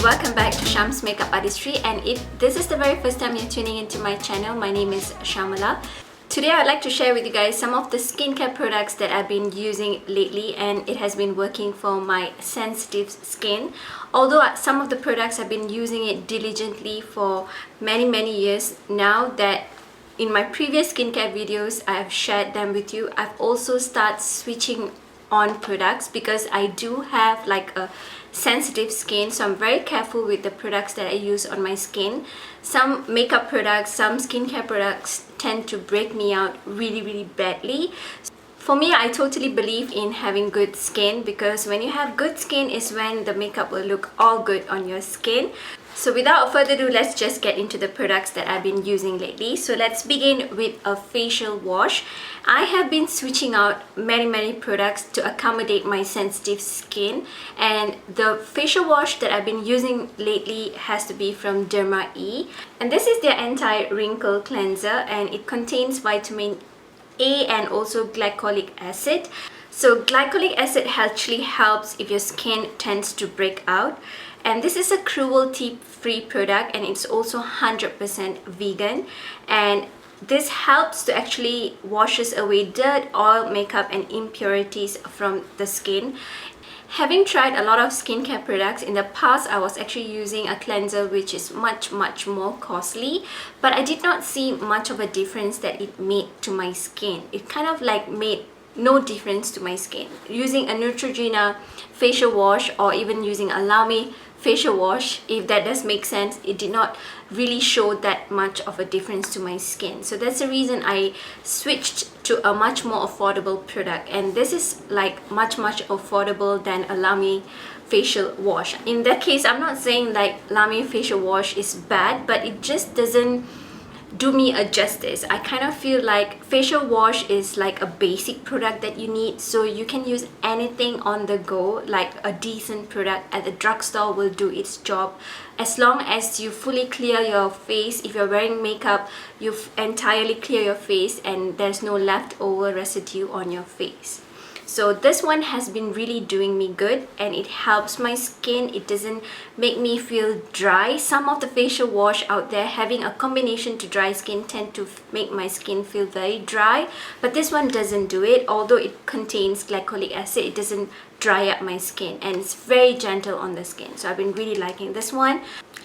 welcome back to Sham's Makeup Artistry, and if this is the very first time you're tuning into my channel, my name is Shamala. Today I'd like to share with you guys some of the skincare products that I've been using lately, and it has been working for my sensitive skin. Although some of the products I've been using it diligently for many years now, that in my previous skincare videos I have shared them with you, I've also started switching on products because I do have like a sensitive skin, so I'm very careful with the products that I use on my skin. Some makeup products, some skincare products tend to break me out really badly. For me, I totally believe in having good skin, because when you have good skin is when the makeup will look all good on your skin. So without further ado, let's just get into the products that I've been using lately. So let's begin with a facial wash. I have been switching out many products to accommodate my sensitive skin, and the facial wash that I've been using lately has to be from Derma-E, and this is their anti-wrinkle cleanser, and it contains vitamin A and also glycolic acid. So glycolic acid actually helps if your skin tends to break out, and this is a cruelty-free product, and it's also 100% vegan, and this helps to actually washes away dirt, oil, makeup and impurities from the skin. Having tried a lot of skincare products in the past, I was actually using a cleanser which is much more costly, but I did not see much of a difference that it made to my skin. It kind of like made no difference to my skin. Using a Neutrogena facial wash or even using a Lancome facial wash, if that does make sense, it did not really show that much of a difference to my skin. So that's the reason I switched to a much more affordable product, and this is like much affordable than a Lancome facial wash. In that case, I'm not saying like Lancome facial wash is bad, but it just doesn't do me a justice. I kind of feel like facial wash is like a basic product that you need, so you can use anything on the go. Like a decent product at the drugstore will do its job, as long as you fully clear your face. If you're wearing makeup, you entirely clear your face and there's no leftover residue on your face. So this one has been really doing me good, and it helps my skin. It doesn't make me feel dry. Some of the facial wash out there having a combination to dry skin tend to make my skin feel very dry, but this one doesn't do it. Although it contains glycolic acid, it doesn't dry up my skin, and it's very gentle on the skin. So I've been really liking this one.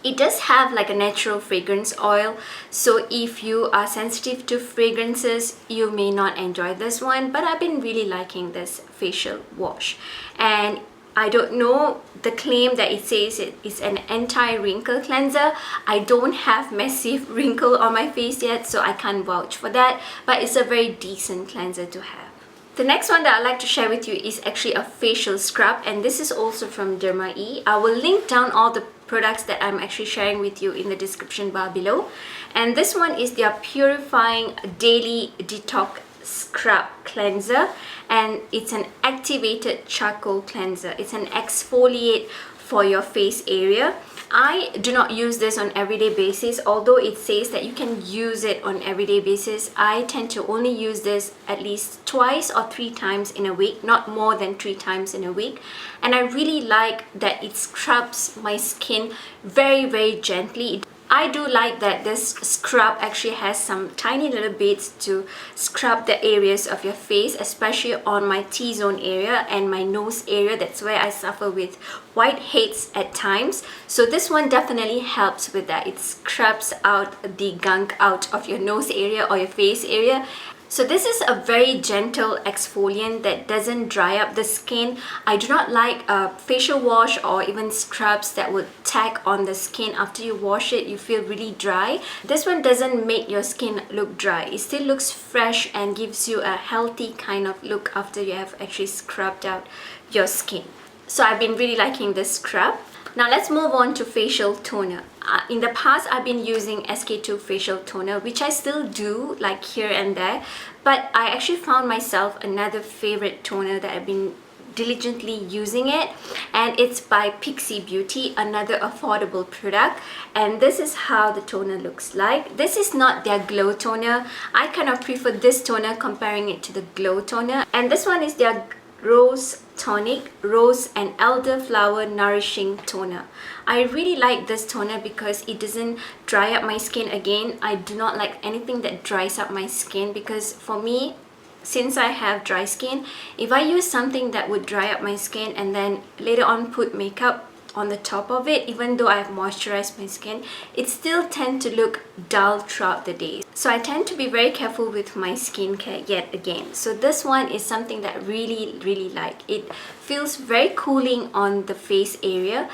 It does have like a natural fragrance oil, so if you are sensitive to fragrances, you may not enjoy this one, but I've been really liking this facial wash. And I don't know, the claim that it says it is an anti-wrinkle cleanser. I don't have massive wrinkle on my face yet, so I can't vouch for that, but it's a very decent cleanser to have. The next one that I'd like to share with you is actually a facial scrub, and this is also from Derma-E. I will link down all the products that I'm actually sharing with you in the description bar below. And this one is their Purifying Daily Detox Scrub Cleanser, and it's an activated charcoal cleanser. It's an exfoliate for your face area. I do not use this on everyday basis, although it says that you can use it on everyday basis. I tend to only use this at least twice or 3 times in a week, not more than 3 times in a week. And I really like that it scrubs my skin very gently. I do like that this scrub actually has some tiny little bits to scrub the areas of your face, especially on my T-zone area and my nose area. That's where I suffer with whiteheads at times. So this one definitely helps with that. It scrubs out the gunk out of your nose area or your face area. So this is a very gentle exfoliant that doesn't dry up the skin. I do not like a facial wash or even scrubs that would tag on the skin after you wash it. You feel really dry. This one doesn't make your skin look dry. It still looks fresh and gives you a healthy kind of look after you have actually scrubbed out your skin. So I've been really liking this scrub. Now let's move on to facial toner. In the past, I've been using SK2 facial toner, which I still do like here and there, but I actually found myself another favorite toner that I've been diligently using it, and it's by Pixi Beauty, another affordable product. And this is how the toner looks like. This is not their glow toner. I kind of prefer this toner comparing it to the glow toner, and this one is their Rose Tonic Rose and Elderflower Nourishing Toner. I really like this toner because it doesn't dry up my skin. Again, I do not like anything that dries up my skin, because for me, since I have dry skin, if I use something that would dry up my skin and then later on put makeup on the top of it, even though I've moisturized my skin, it still tends to look dull throughout the day. So I tend to be very careful with my skincare yet again. So this one is something that I really like. It feels very cooling on the face area.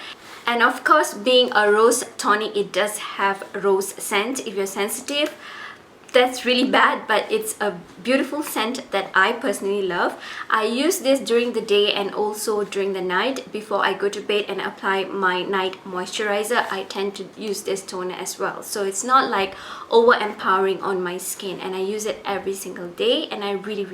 And of course, being a rose tonic, it does have rose scent. If you're sensitive, that's really bad, but it's a beautiful scent that I personally love. I use this during the day and also during the night before I go to bed and apply my night moisturizer. I tend to use this toner as well, so it's not like over empowering on my skin, and I use it every single day, and I really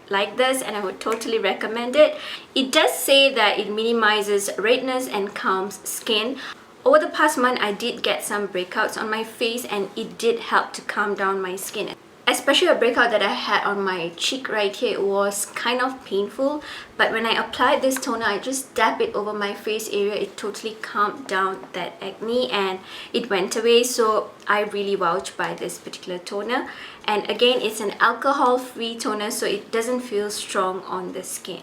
like this, and I would totally recommend it. It does say that it minimizes redness and calms skin. Over the past month, I did get some breakouts on my face, and it did help to calm down my skin. Especially a breakout that I had on my cheek right here. It was kind of painful, but when I applied this toner, I just dab it over my face area. It totally calmed down that acne and it went away. So I really vouch by this particular toner. And again, it's an alcohol-free toner, so it doesn't feel strong on the skin.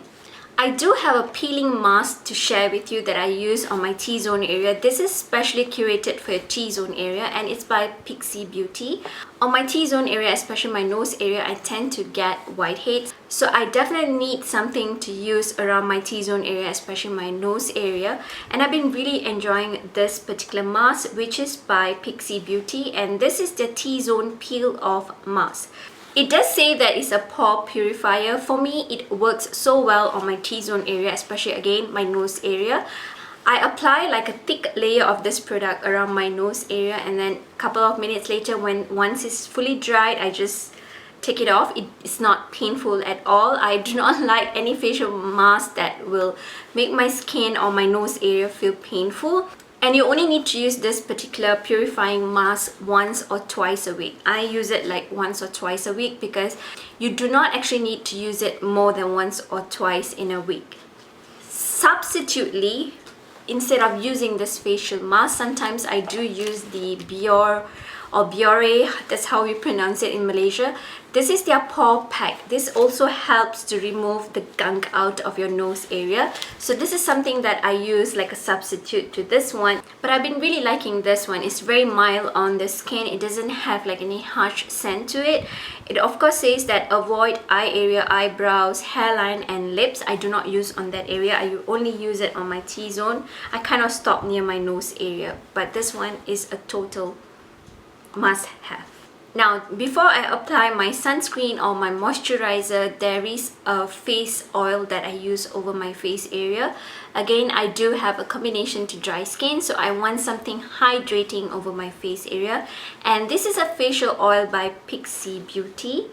I do have a peeling mask to share with you that I use on my T-zone area. This is specially curated for your T-zone area, and it's by Pixi Beauty. On my T-zone area, especially my nose area, I tend to get whiteheads. So I definitely need something to use around my T-zone area, especially my nose area. And I've been really enjoying this particular mask, which is by Pixi Beauty. And this is the T-zone peel off mask. It does say that it's a pore purifier. For me, it works so well on my T-zone area, especially again my nose area. I apply like a thick layer of this product around my nose area, and then a couple of minutes later, once it's fully dried, I just take it off. It's not painful at all. I do not like any facial mask that will make my skin or my nose area feel painful. And you only need to use this particular purifying mask once or twice a week. I use it like once or twice a week because you do not actually need to use it more than once or twice in a week. Substitutely, instead of using this facial mask, sometimes I do use the Biore, that's how we pronounce it in Malaysia. This is their pore pack. This also helps to remove the gunk out of your nose area. So this is something that I use like a substitute to this one. But I've been really liking this one. It's very mild on the skin. It doesn't have like any harsh scent to it. It of course says that avoid eye area, eyebrows, hairline and lips. I do not use on that area. I only use it on my T-zone. I kind of stop near my nose area. But this one is a total must have. Now, before I apply my sunscreen or my moisturizer, there is a face oil that I use over my face area. Again, I do have a combination to dry skin, so I want something hydrating over my face area. And this is a facial oil by Pixi Beauty.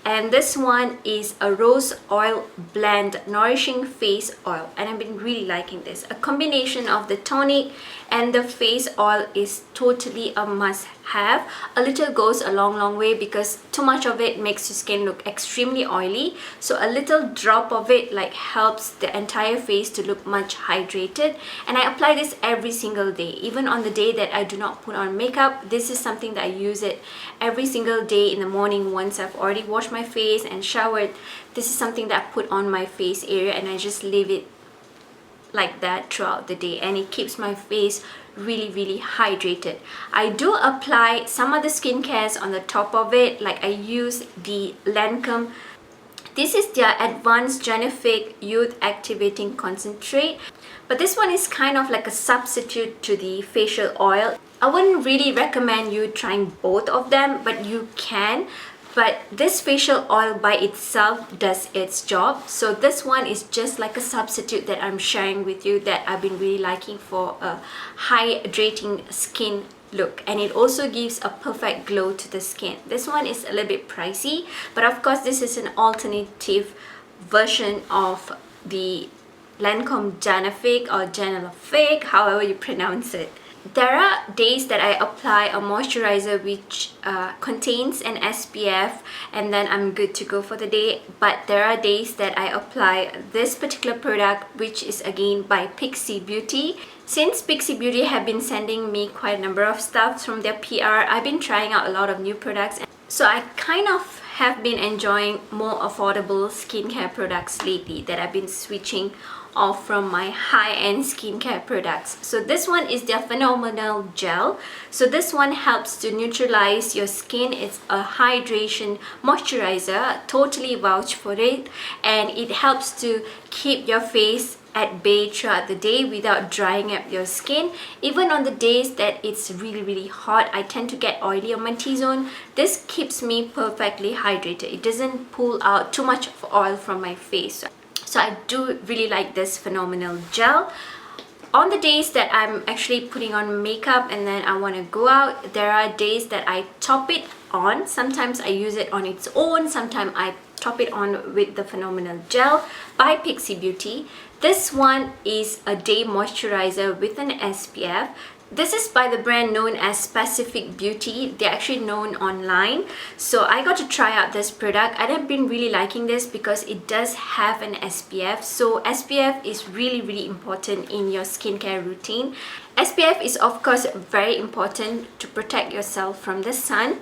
And this one is a rose oil blend nourishing face oil, and I've been really liking this. A combination of the tonic and the face oil is totally a must have. A little goes a long way because too much of it makes your skin look extremely oily. So a little drop of it like helps the entire face to look much hydrated. And I apply this every single day, even on the day that I do not put on makeup. This is something that I use it every single day in the morning once I've already washed my face and showered. This is something that I put on my face area, and I just leave it like that throughout the day, and it keeps my face really hydrated. I do apply some other skincares on the top of it, like I use the Lancome. This is their Advanced Genifique Youth Activating Concentrate, but this one is kind of like a substitute to the facial oil. I wouldn't really recommend you trying both of them, but you can. But this facial oil by itself does its job. So this one is just like a substitute that I'm sharing with you that I've been really liking for a hydrating skin look. And it also gives a perfect glow to the skin. This one is a little bit pricey, but of course this is an alternative version of the Lancome Genifique or Genifique, however you pronounce it. There are days that I apply a moisturizer which contains an SPF, and then I'm good to go for the day. But there are days that I apply this particular product, which is again by Pixi Beauty. Since Pixi Beauty have been sending me quite a number of stuff from their PR, I've been trying out a lot of new products. So I kind of have been enjoying more affordable skincare products lately, that I've been switching off from my high-end skincare products. So this one is their Phenomenal Gel. So this one helps to neutralize your skin. It's a hydration moisturizer, totally vouch for it, and it helps to keep your face at bay throughout the day without drying up your skin. Even on the days that it's really hot, I tend to get oily on my T-zone. This keeps me perfectly hydrated. It doesn't pull out too much of oil from my face. So I do really like this Phenomenal Gel. On the days that I'm actually putting on makeup and then I want to go out, there are days that I top it on. Sometimes I use it on its own, sometimes I top it on with the Phenomenal Gel by Pixi Beauty. This one is a day moisturizer with an SPF. This is by the brand known as Specific Beauty. They're actually known online. So I got to try out this product. I have been really liking this because it does have an SPF. So SPF is really important in your skincare routine. SPF is of course very important to protect yourself from the sun.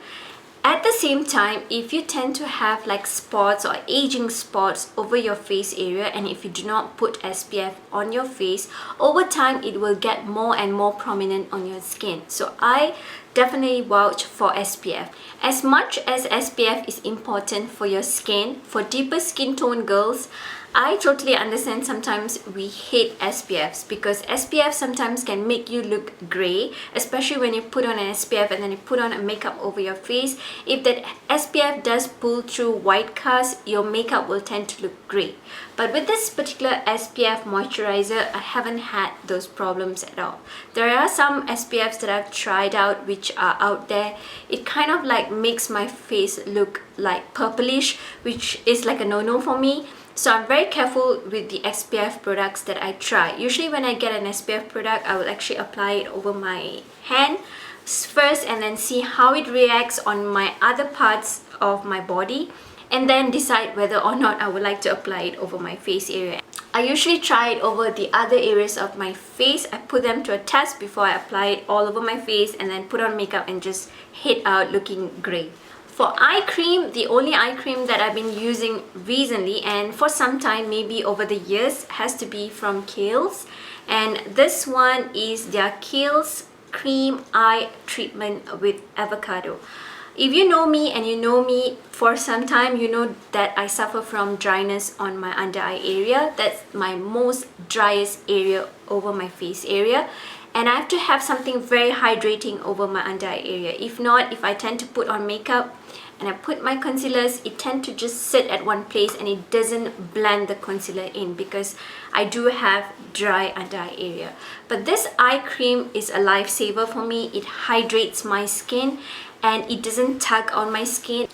At the same time, if you tend to have like spots or aging spots over your face area, and if you do not put SPF on your face, over time it will get more and more prominent on your skin. So I definitely vouch for SPF. As much as SPF is important for your skin, for deeper skin tone girls, I totally understand sometimes we hate SPFs because SPF sometimes can make you look grey, especially when you put on an SPF and then you put on a makeup over your face. If that SPF does pull through white cast, your makeup will tend to look grey. But with this particular SPF moisturizer, I haven't had those problems at all. There are some SPFs that I've tried out which are out there. It kind of like makes my face look like purplish, which is like a no-no for me. So I'm very careful with the SPF products that I try. Usually when I get an SPF product, I will actually apply it over my hand first and then see how it reacts on my other parts of my body, and then decide whether or not I would like to apply it over my face area. I usually try it over the other areas of my face. I put them to a test before I apply it all over my face and then put on makeup and just head out looking great. For eye cream, the only eye cream that I've been using recently and for some time, maybe over the years, has to be from Kiehls. And this one is their Kiehls Cream Eye Treatment with Avocado. If you know me and you know me for some time, you know that I suffer from dryness on my under eye area. That's my most driest area over my face area. And I have to have something very hydrating over my under eye area. If not, if I tend to put on makeup and I put my concealers, it tends to just sit at one place and it doesn't blend the concealer in because I do have dry under eye area. But this eye cream is a lifesaver for me. It hydrates my skin and it doesn't tug on my skin.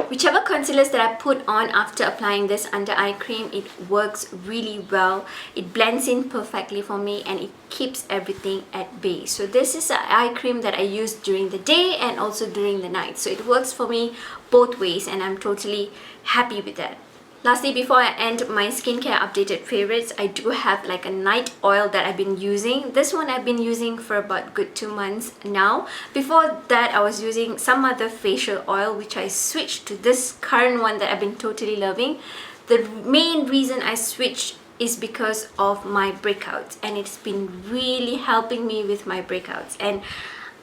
Whichever concealers that I put on after applying this under eye cream, it works really well. It blends in perfectly for me and it keeps everything at bay. So this is an eye cream that I use during the day and also during the night. So it works for me both ways and I'm totally happy with that. Lastly, before I end my skincare updated favorites, I do have like a night oil that I've been using. This one I've been using for about good 2 months now. Before that, I was using some other facial oil which I switched to this current one that I've been totally loving. The main reason I switched is because of my breakouts, and it's been really helping me with my breakouts. And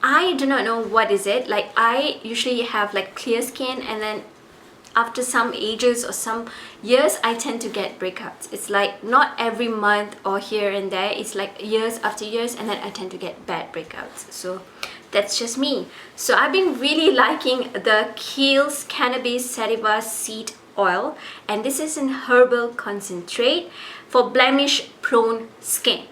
I do not know what is it. Like, I usually have like clear skin, and then after some ages or some years, I tend to get breakouts. It's like not every month or here and there. It's like years after years, and then I tend to get bad breakouts. So that's just me. So I've been really liking the Kiehls Cannabis Sativa Seed Oil, and this is an herbal concentrate for blemish prone skin.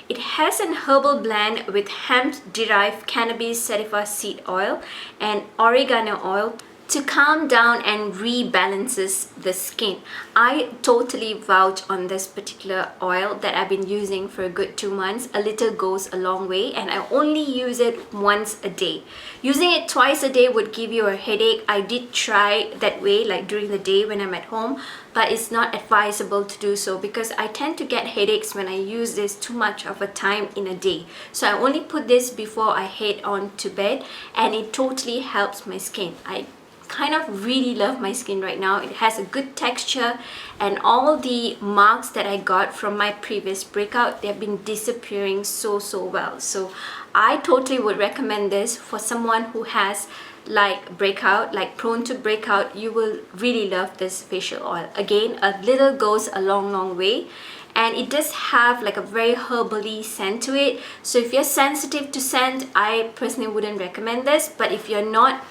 It has an herbal blend with hemp-derived cannabis sativa seed oil and oregano oil. to calm down and rebalances the skin. I totally vouch on this particular oil that I've been using for a good 2 months. A little goes a long way, and I only use it once a day. Using it twice a day would give you a headache. I did try that way, like during the day when I'm at home, but it's not advisable to do so because I tend to get headaches when I use this too much of a time in a day. So I only put this before I head on to bed, and it totally helps my skin. I kind of really love my skin right now. It has a good texture, and all the marks that I got from my previous breakout, they've been disappearing so well. So I totally would recommend this for someone who has like breakout, like prone to breakout. You will really love this facial oil. Again, a little goes a long way, and it does have like a very herbally scent to it. So if you're sensitive to scent, I personally wouldn't recommend this, but if you're not,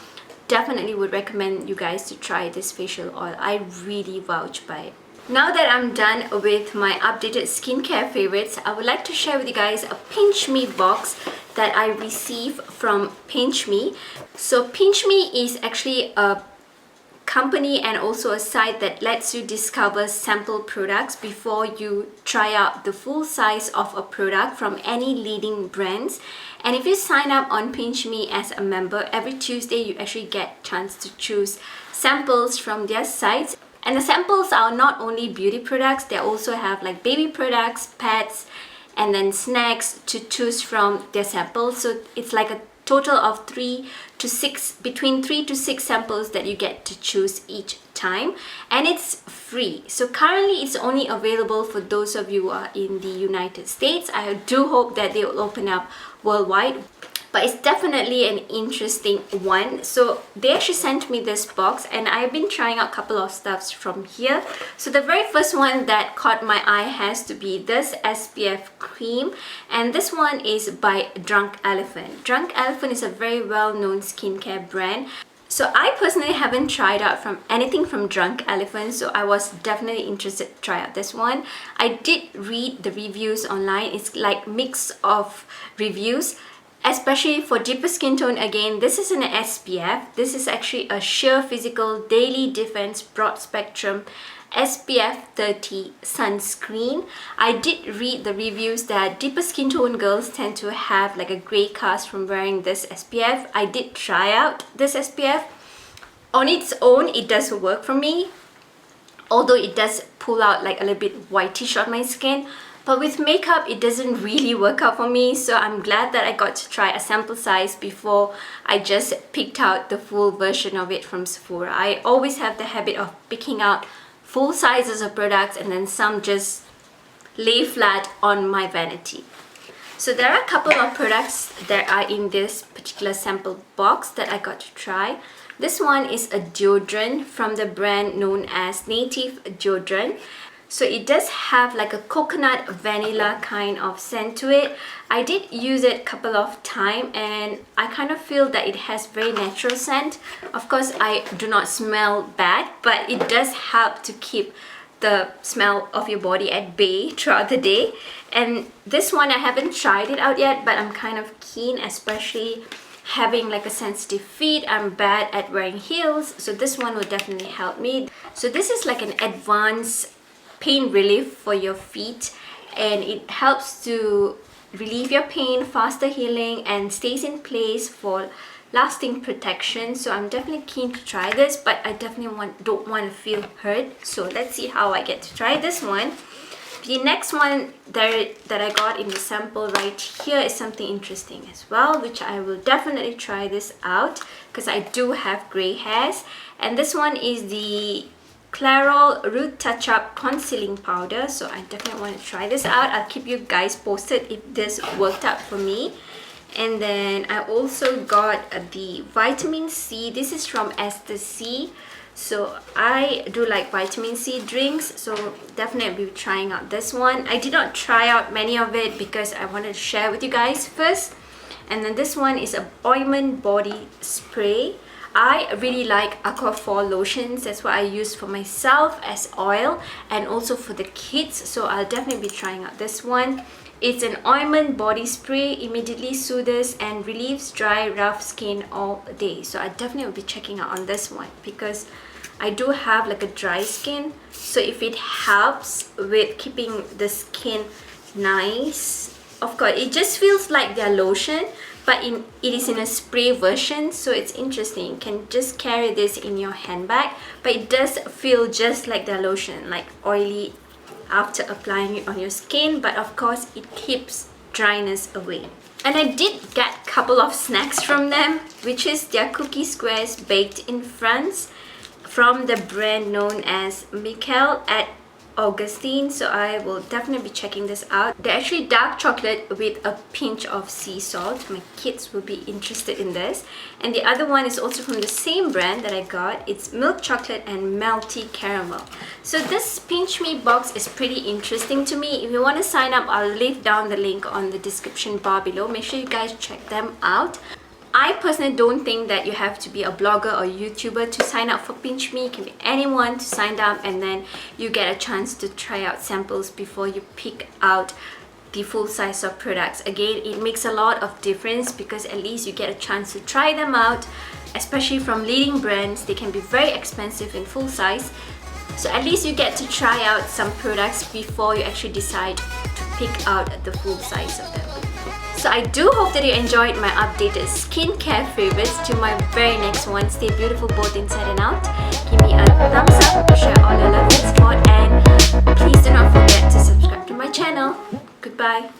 definitely would recommend you guys to try this facial oil. I really vouch by it. Now that I'm done with my updated skincare favorites, I would like to share with you guys a pinchme box that I received from pinchme. So pinchme is actually a company and also a site that lets you discover sample products before you try out the full size of a product from any leading brands. And if you sign up on pinchme as a member, every Tuesday you actually get a chance to choose samples from their sites. And the samples are not only beauty products, they also have like baby products, pets, and then snacks to choose from their samples. So it's like a total of between 3 to 6 samples that you get to choose each time, and it's free. So currently it's only available for those of you who are in the United States. I do hope that they will open up worldwide, but it's definitely an interesting one. So they actually sent me this box, and I've been trying out a couple of stuffs from here. So the very first one that caught my eye has to be this SPF cream, and this one is by Drunk Elephant. Drunk Elephant is a very well-known skincare brand. So I personally haven't tried out from anything from Drunk Elephant, so I was definitely interested to try out this one. I did read the reviews online. It's like mix of reviews, especially for deeper skin tone. Again, this is an SPF. This is actually a sheer physical daily defense broad spectrum SPF 30 sunscreen. I did read the reviews that deeper skin tone girls tend to have like a gray cast from wearing this SPF. I did try out this SPF. On its own, it does work for me, although it does pull out like a little bit whitish on my skin. But with makeup, it doesn't really work out for me, so I'm glad that I got to try a sample size before I just picked out the full version of it from Sephora. I always have the habit of picking out full sizes of products, and then some just lay flat on my vanity. So there are a couple of products that are in this particular sample box that I got to try. This one is a deodorant from the brand known as Native Deodorant. So it does have like a coconut vanilla kind of scent to it. I did use it a couple of times, and I kind of feel that it has very natural scent. Of course, I do not smell bad, but it does help to keep the smell of your body at bay throughout the day. And this one, I haven't tried it out yet, but I'm kind of keen, especially having like a sensitive feet. I'm bad at wearing heels, so this one will definitely help me. So this is like an advanced pain relief for your feet, and it helps to relieve your pain, faster healing, and stays in place for lasting protection. So I'm definitely keen to try this, but I definitely don't want to feel hurt. So let's see how I get to try this one. The next one that I got in the sample right here is something interesting as well, which I will definitely try this out because I do have gray hairs. And this one is the Clairol Root Touch Up Concealing Powder. So I definitely want to try this out. I'll keep you guys posted if this worked out for me. And then I also got the vitamin C. This is from Esther C. So I do like vitamin C drinks, so definitely be trying out this one. I did not try out many of it because I wanted to share with you guys first. And then this one is a ointment body spray. I really like Aquaphor lotions. That's what I use for myself as oil and also for the kids. So I'll definitely be trying out this one. It's an ointment body spray, immediately soothes and relieves dry, rough skin all day. So I definitely will be checking out on this one because I do have like a dry skin. So if it helps with keeping the skin nice, of course, it just feels like their lotion, but it is in a spray version, so it's interesting. You can just carry this in your handbag, but it does feel just like their lotion, like oily after applying it on your skin, but of course it keeps dryness away. And I did get a couple of snacks from them, which is their cookie squares baked in France from the brand known as Kiehl at Augustine. So I will definitely be checking this out. They're actually dark chocolate with a pinch of sea salt. My kids will be interested in this. And the other one is also from the same brand that I got. It's milk chocolate and melty caramel. So this pinch me box is pretty interesting to me. If you want to sign up, I'll leave down the link on the description bar below. Make sure you guys check them out. I personally don't think that you have to be a blogger or YouTuber to sign up for Pinch Me. It can be anyone to sign up, and then you get a chance to try out samples before you pick out the full size of products. Again, it makes a lot of difference because at least you get a chance to try them out, especially from leading brands. They can be very expensive in full size. So at least you get to try out some products before you actually decide to pick out the full size of them. So I do hope that you enjoyed my updated skincare favorites. To my very next one, stay beautiful both inside and out. Give me a thumbs up, share all your love and support, and please do not forget to subscribe to my channel. Goodbye.